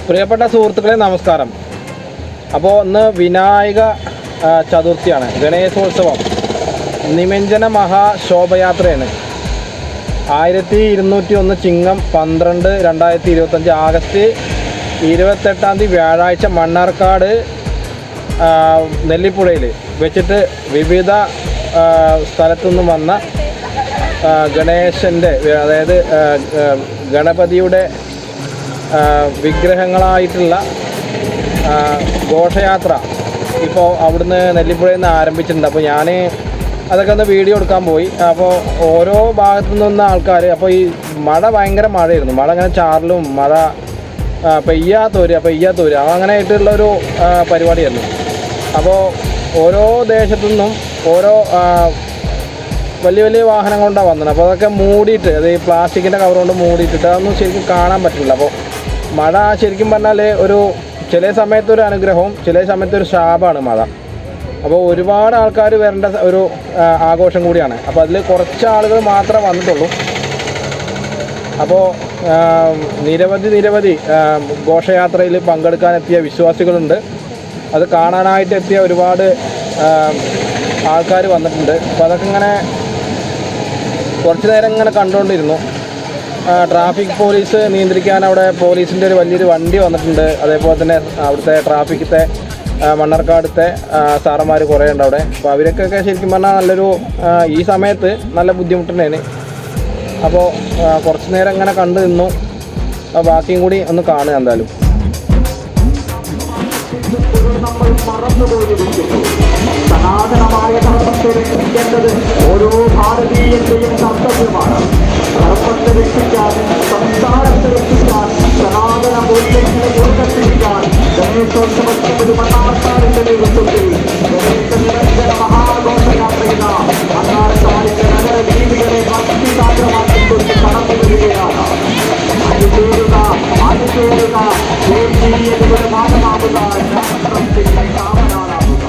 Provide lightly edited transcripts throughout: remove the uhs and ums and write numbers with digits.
പ്രിയപ്പെട്ട സുഹൃത്തുക്കളെ നമസ്കാരം. അപ്പോൾ ഇന്ന് വിനായക ചതുർത്ഥിയാണ്, ഗണേശോത്സവം, നിമഞ്ജന മഹാശോഭയാത്രയാണ്. 1201 ചിങ്ങം 12 2025 ആഗസ്റ്റ് 28 വ്യാഴാഴ്ച മണ്ണാർക്കാട് നെല്ലിപ്പുഴയിൽ വെച്ചിട്ട് വിവിധ സ്ഥലത്തുനിന്നും വന്ന ഗണേശൻ്റെ, അതായത് ഗണപതിയുടെ വിഗ്രഹങ്ങളായിട്ടുള്ള ഘോഷയാത്ര ഇപ്പോൾ അവിടുന്ന് നെല്ലിപ്പുഴയിൽ നിന്ന് ആരംഭിച്ചിട്ടുണ്ട്. അപ്പോൾ ഞാൻ അതൊക്കെ ഒന്ന് വീഡിയോ എടുക്കാൻ പോയി. അപ്പോൾ ഓരോ ഭാഗത്തു നിന്ന ആൾക്കാർ, അപ്പോൾ ഈ മഴ ഭയങ്കര മഴയായിരുന്നു, മഴ അങ്ങനെ ചാറലും മഴ പെയ്യാത്തോര് അങ്ങനെ ആയിട്ടുള്ളൊരു പരിപാടിയായിരുന്നു. അപ്പോൾ ഓരോ ദേശത്തു നിന്നും ഓരോ വലിയ വലിയ വാഹനം കൊണ്ടാണ് വന്നത്. അപ്പോൾ അതൊക്കെ മൂടിയിട്ട്, അത് ഈ പ്ലാസ്റ്റിക്കിൻ്റെ കവർ കൊണ്ട് മൂടിയിട്ടിട്ട് അതൊന്നും ശരിക്കും കാണാൻ പറ്റില്ല. അപ്പോൾ മഴ ശരിക്കും പറഞ്ഞാൽ ചില സമയത്തൊരു അനുഗ്രഹവും ചില സമയത്തൊരു ശാപമാണ് മഴ. അപ്പോൾ ഒരുപാട് ആൾക്കാർ വരേണ്ട ഒരു ആഘോഷം കൂടിയാണ്. അപ്പോൾ അതിൽ കുറച്ച് ആളുകൾ മാത്രമേ വന്നിട്ടുള്ളൂ. അപ്പോൾ നിരവധി ഘോഷയാത്രയിൽ പങ്കെടുക്കാനെത്തിയ വിശ്വാസികളുണ്ട്. അത് കാണാനായിട്ട് എത്തിയ ഒരുപാട് ആൾക്കാർ വന്നിട്ടുണ്ട്. അപ്പോൾ അതൊക്കെ ഇങ്ങനെ കുറച്ച് നേരം ഇങ്ങനെ കണ്ടുകൊണ്ടിരുന്നു. ട്രാഫിക് പോലീസ് നിയന്ത്രിക്കാൻ അവിടെ പോലീസിൻ്റെ ഒരു വലിയൊരു വണ്ടി വന്നിട്ടുണ്ട്. അതേപോലെ തന്നെ അവിടുത്തെ ട്രാഫിക്കത്തെ മണ്ണാർക്കാടത്തെ സാറന്മാർ കുറേ ഉണ്ട് അവിടെ. അപ്പോൾ അവർക്കൊക്കെ ശരിക്കും പറഞ്ഞാൽ നല്ലൊരു ഈ സമയത്ത് നല്ല ബുദ്ധിമുട്ടുണ്ടായിരുന്നു. അപ്പോൾ കുറച്ച് നേരം ഇങ്ങനെ കണ്ടു നിന്നു. ബാക്കിയും കൂടി ഒന്ന് കാണുക എന്തായാലും. സനാതനമായ ധർമ്മത്തെ രക്ഷിക്കേണ്ടത് ഓരോ ഭാരതീയന്റെയും കർത്തവ്യമാണ്. ധർമ്മത്തെ രക്ഷിക്കാൻ, സംസ്കാരത്തെ രക്ഷിക്കാൻ, സനാതന മൂല്യങ്ങളെ ഉയർത്തിപ്പിടിക്കാൻ ഗണേശോത്സവത്തിന് ഒരു മണ്ണാർക്കാടിന്റെ നേതൃത്വത്തിൽ ഗണേശ നിരഞ്ജന മഹാഘോഷയാത്രയില മണ്ണാർക്കാടിന്റെ നഗര വീതികളെ ഭക്തിസാഗരമാക്കിക്കൊണ്ട് കടന്നു വരികയാണ്. അനുചേരുക ദേശീയതയുടെ ഭാഗമാകുക, രാഷ്ട്രത്തിന്റെ കാവലാളാകുക.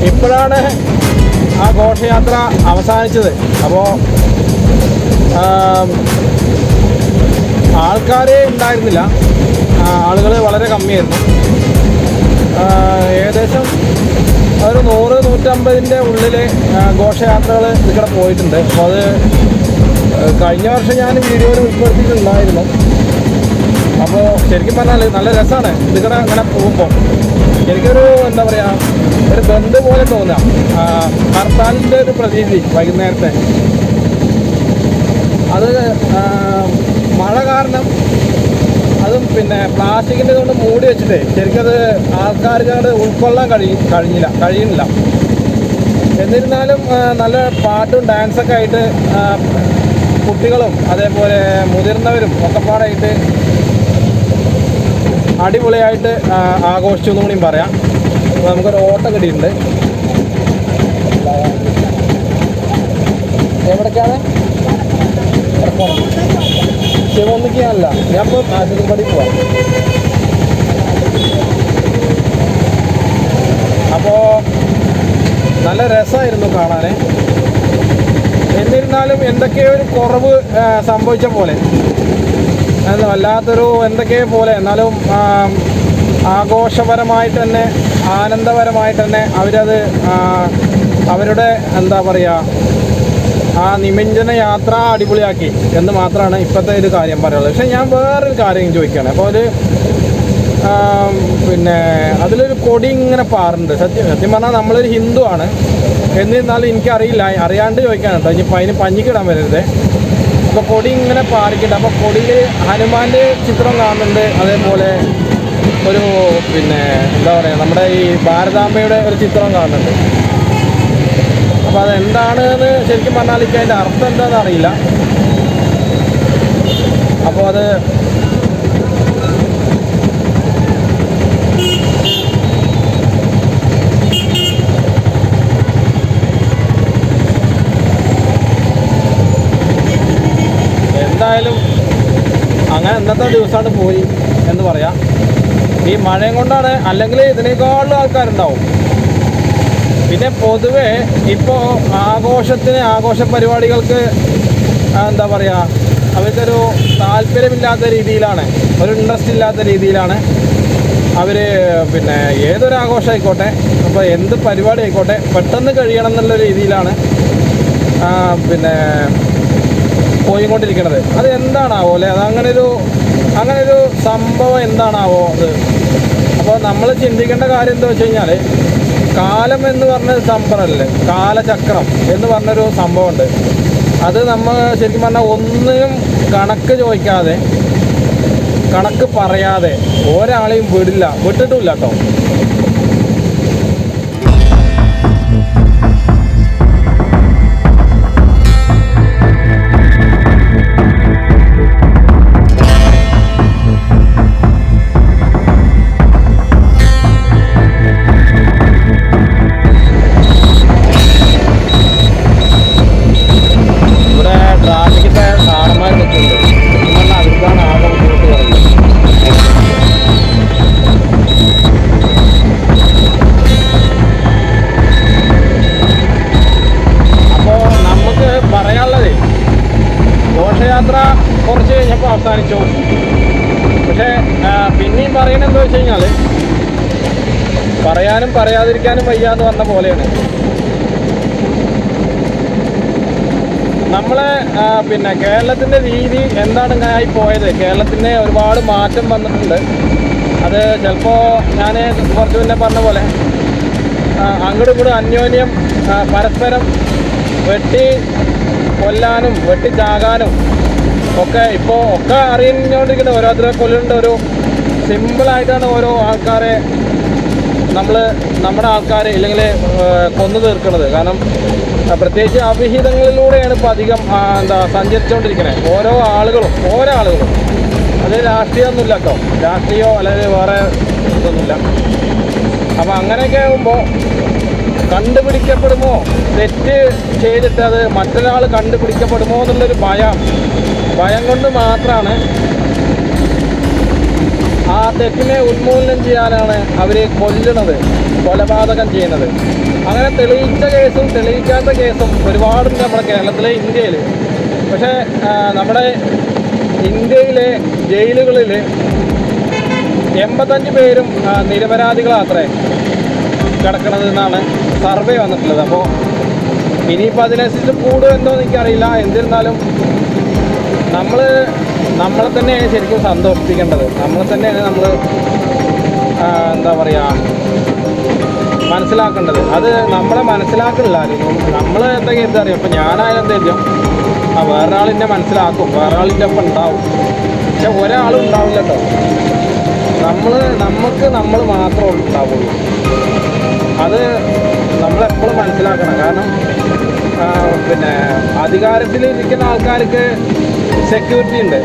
ഇപ്പോഴാണ് ആ ഘോഷയാത്ര അവസാനിച്ചത്. അപ്പോൾ ആൾക്കാരെ ഉണ്ടായിരുന്നില്ല, ആളുകൾ വളരെ കമ്മിയായിരുന്നു. ഏകദേശം ഒരു 100-150 ഉള്ളിൽ ഘോഷയാത്രകൾ ഇവിടെ പോയിട്ടുണ്ട്. അപ്പോൾ അത് കഴിഞ്ഞ വർഷം ഞാൻ വീഡിയോയിൽ ഉൾപ്പെടുത്തിയിട്ടുണ്ടായിരുന്നു. അപ്പോൾ ശരിക്കും പറഞ്ഞാൽ നല്ല രസമാണ് ഇതിവിടെ അങ്ങനെ പോകുമ്പോൾ. എനിക്കൊരു എന്താ പറയുക, ഒരു ബന്ധു പോലെ തോന്നാം. ഹർത്താലിൻ്റെ ഒരു പ്രതീതി വൈകുന്നേരത്തെ അത് മഴ കാരണം അതും പിന്നെ പ്ലാസ്റ്റിക്കിൻ്റെ കൊണ്ട് മൂടി വെച്ചിട്ട് ശരിക്കത് ആൾക്കാർക്ക് അത് ഉൾക്കൊള്ളാൻ കഴിയുന്നില്ല. എന്നിരുന്നാലും നല്ല പാട്ടും ഡാൻസൊക്കെ ആയിട്ട് കുട്ടികളും അതേപോലെ മുതിർന്നവരും ഒക്കെപ്പാടായിട്ട് അടിപൊളിയായിട്ട് ആഘോഷിച്ചു എന്ന് കൂടിയും പറയാം. അപ്പോൾ നമുക്കൊരു ഓട്ടം കിട്ടിയിട്ടുണ്ട്. എവിടേക്കാണ് ഒന്നിക്കാനല്ല, ഞാൻ ഇപ്പോൾ ആശുപത്രി പോവാം. അപ്പോൾ നല്ല രസമായിരുന്നു കാണാൻ. എന്നിരുന്നാലും എന്തൊക്കെയോ ഒരു കുറവ് സംഭവിച്ച പോലെ, വല്ലാത്തൊരു എന്തൊക്കെയോ പോലെ. എന്നാലും ആഘോഷപരമായിട്ട് തന്നെ ആനന്ദപരമായിട്ട് തന്നെ അവരത് അവരുടെ എന്താ പറയുക ആ നിമഞ്ജന യാത്ര അടിപൊളിയാക്കി എന്ന് മാത്രമാണ് ഇപ്പോഴത്തെ ഒരു കാര്യം പറയുള്ളത്. പക്ഷേ ഞാൻ വേറൊരു കാര്യം ചോദിക്കുകയാണ്. അപ്പോൾ ഒരു പിന്നെ അതിലൊരു കൊടി ഇങ്ങനെ പാറുണ്ട്. സത്യം പറഞ്ഞാൽ നമ്മളൊരു ഹിന്ദു ആണ്, എന്നിരുന്നാലും എനിക്കറിയില്ല, അറിയാണ്ട് ചോദിക്കാണ് കേട്ടോ. ഇനിയിപ്പോൾ അതിന് പഞ്ഞിക്കിടാൻ വരരുത്. അപ്പോൾ കൊടി ഇങ്ങനെ പാറിക്കുന്നുണ്ട്. അപ്പോൾ കൊടിയിൽ ഹനുമാൻ്റെ ചിത്രം കാണുന്നുണ്ട്. അതേപോലെ ഒരു പിന്നെ എന്താ പറയുക നമ്മുടെ ഈ ഭാരതാംബയുടെ ഒരു ചിത്രം കാണുന്നുണ്ട്. അപ്പോൾ അതെന്താണെന്ന് ശരിക്കും പറഞ്ഞാൽ എനിക്ക് അതിൻ്റെ അർത്ഥം എന്താണെന്ന് അറിയില്ല. അപ്പോൾ അത് എന്തായാലും അങ്ങനെ ഇന്നത്തെ ദിവസമാണ് പോയി എന്ന് പറയാം. ഈ മഴയും കൊണ്ടാണ്, അല്ലെങ്കിൽ ഇതിനേക്കാളും ആൾക്കാരുണ്ടാവും. പിന്നെ പൊതുവെ ഇപ്പോൾ ആഘോഷ പരിപാടികൾക്ക് എന്താ പറയുക, അവർക്കൊരു താല്പര്യമില്ലാത്ത രീതിയിലാണ്, ഒരു ഇൻട്രസ്റ്റ് ഇല്ലാത്ത രീതിയിലാണ് അവർ പിന്നെ ഏതൊരു ആഘോഷം ആയിക്കോട്ടെ, അപ്പോൾ എന്ത് പരിപാടി ആയിക്കോട്ടെ പെട്ടെന്ന് കഴിയണം എന്നുള്ള രീതിയിലാണ് പിന്നെ പോയിക്കൊണ്ടിരിക്കുന്നത്. അത് എന്താണാവോ അല്ലേ, അത് അങ്ങനൊരു സംഭവം എന്താണാവോ അത്. അപ്പോൾ നമ്മൾ ചിന്തിക്കേണ്ട കാര്യം എന്താ വെച്ച് കഴിഞ്ഞാൽ, കാലം എന്ന് പറഞ്ഞൊരു സംഭവമല്ലേ, കാലചക്രം എന്ന് പറഞ്ഞൊരു സംഭവമുണ്ട്. അത് നമ്മൾ ശരിക്കും പറഞ്ഞാൽ ഒന്നിനും കണക്ക് ചോദിക്കാതെ, കണക്ക് പറയാതെ ഒരാളെയും വിട്ടിട്ടില്ല കേട്ടോ. ഘോഷയാത്ര കുറച്ച് കഴിഞ്ഞപ്പോൾ അവസാനിച്ചു. പക്ഷേ പിന്നെയും പറയണെന്താ വെച്ച് കഴിഞ്ഞാൽ, പറയാനും പറയാതിരിക്കാനും വയ്യാന്ന് പറഞ്ഞ പോലെയാണ്. നമ്മളെ പിന്നെ കേരളത്തിൻ്റെ രീതി എന്താണ് ഇങ്ങനെയായി പോയത്. കേരളത്തിന് ഒരുപാട് മാറ്റം വന്നിട്ടുണ്ട്. അത് ചിലപ്പോൾ ഞാൻ കുറച്ച് മുന്നേ പറഞ്ഞ പോലെ അങ്ങോട്ടും ഇങ്ങോട്ടും അന്യോന്യം പരസ്പരം വെട്ടി കൊല്ലാനും വെട്ടി ചാകാനും ഒക്കെ ഇപ്പോൾ ഒക്കെ അറിഞ്ഞുകൊണ്ടിരിക്കുന്നത്. ഓരോരുത്തരെ കൊല്ലുന്നുണ്ട്. ഒരു സിമ്പിളായിട്ടാണ് ഓരോ ആൾക്കാരെ നമ്മുടെ ആൾക്കാരെ ഇല്ലെങ്കിൽ കൊന്നു തീർക്കുന്നത്. കാരണം പ്രത്യേകിച്ച് അവിഹിതങ്ങളിലൂടെയാണ് ഇപ്പോൾ അധികം സഞ്ചരിച്ചുകൊണ്ടിരിക്കുന്നത് ഓരോ ആളുകളും. അത് രാഷ്ട്രീയമൊന്നുമില്ല കേട്ടോ, രാഷ്ട്രീയമോ അല്ലെങ്കിൽ വേറെ ഇതൊന്നുമില്ല. അപ്പോൾ അങ്ങനെയൊക്കെ ആകുമ്പോൾ കണ്ടുപിടിക്കപ്പെടുമോ, തെറ്റ് ചെയ്തിട്ട് അത് മറ്റൊരാൾ കണ്ടുപിടിക്കപ്പെടുമോ എന്നുള്ളൊരു ഭയം കൊണ്ട് മാത്രമാണ് ആ തെറ്റിനെ ഉന്മൂലനം ചെയ്യാനാണ് അവർ കൊല്ലുന്നത്, കൊലപാതകം ചെയ്യുന്നത്. അങ്ങനെ തെളിയിച്ച കേസും തെളിയിക്കാത്ത കേസും ഒരുപാടുണ്ട് നമ്മുടെ കേരളത്തിലെ, ഇന്ത്യയിൽ. പക്ഷേ നമ്മുടെ ഇന്ത്യയിലെ ജയിലുകളിൽ 85 പേരും നിരപരാധികളാത്രേ കിടക്കണത് എന്നാണ് സർവേ വന്നിട്ടുള്ളത്. അപ്പോൾ ഇനിയിപ്പോൾ അതിനനുസരിച്ച് കൂടുമോ എന്തോ എനിക്കറിയില്ല. എന്നിരുന്നാലും നമ്മളെ തന്നെയാണ് ശരിക്കും സന്തോഷിപ്പിക്കേണ്ടത്. നമ്മളെ തന്നെയാണ് നമ്മൾ എന്താ പറയുക മനസ്സിലാക്കേണ്ടത്. അത് നമ്മളെ മനസ്സിലാക്കണില്ല. നമ്മൾ എന്തൊക്കെ എന്തറിയാം. ഇപ്പോൾ ഞാനായാലും എന്തായിരിക്കും വേറൊരാളിൻ്റെ മനസ്സിലാക്കും, വേറൊരാളിൻ്റെ ഒപ്പം ഉണ്ടാവും. പക്ഷെ ഒരാളും ഉണ്ടാവില്ല കേട്ടോ. നമുക്ക് നമ്മൾ മാത്രമേ ഉണ്ടാവുള്ളൂ. അത് നമ്മളെപ്പോഴും മനസ്സിലാക്കണം. കാരണം പിന്നെ അധികാരത്തിൽ ഇരിക്കുന്ന ആൾക്കാർക്ക് സെക്യൂരിറ്റി ഉണ്ട്,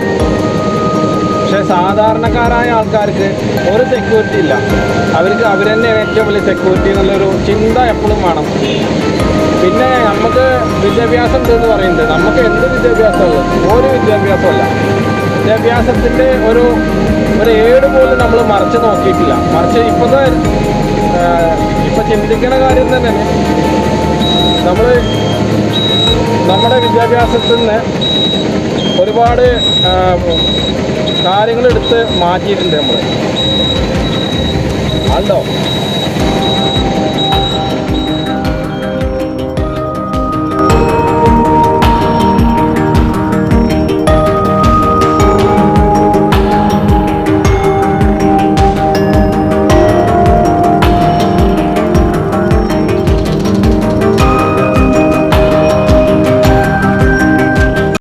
പക്ഷെ സാധാരണക്കാരായ ആൾക്കാർക്ക് ഒരു സെക്യൂരിറ്റി ഇല്ല. അവർക്ക് അവർ തന്നെയാണ് ഏറ്റവും വലിയ സെക്യൂരിറ്റി എന്നുള്ളൊരു ചിന്ത എപ്പോഴും വേണം. പിന്നെ നമുക്ക് വിദ്യാഭ്യാസം ഉണ്ടെന്ന് പറയുന്നത്, നമുക്ക് എന്ത് വിദ്യാഭ്യാസമുള്ളൂ? ഒരു വിദ്യാഭ്യാസമല്ല. വിദ്യാഭ്യാസത്തിൻ്റെ ഒരു ഏട് പോലും നമ്മൾ മറിച്ച് നോക്കിയിട്ടില്ല. മറിച്ച് ഇപ്പം ചിന്തിക്കുന്ന കാര്യം തന്നെ നമ്മൾ നമ്മുടെ വിദ്യാഭ്യാസത്തിൽ നിന്ന് ഒരുപാട് കാര്യങ്ങളെടുത്ത് മാറ്റിയിട്ടുണ്ട് നമ്മൾ. ആണ്ടോ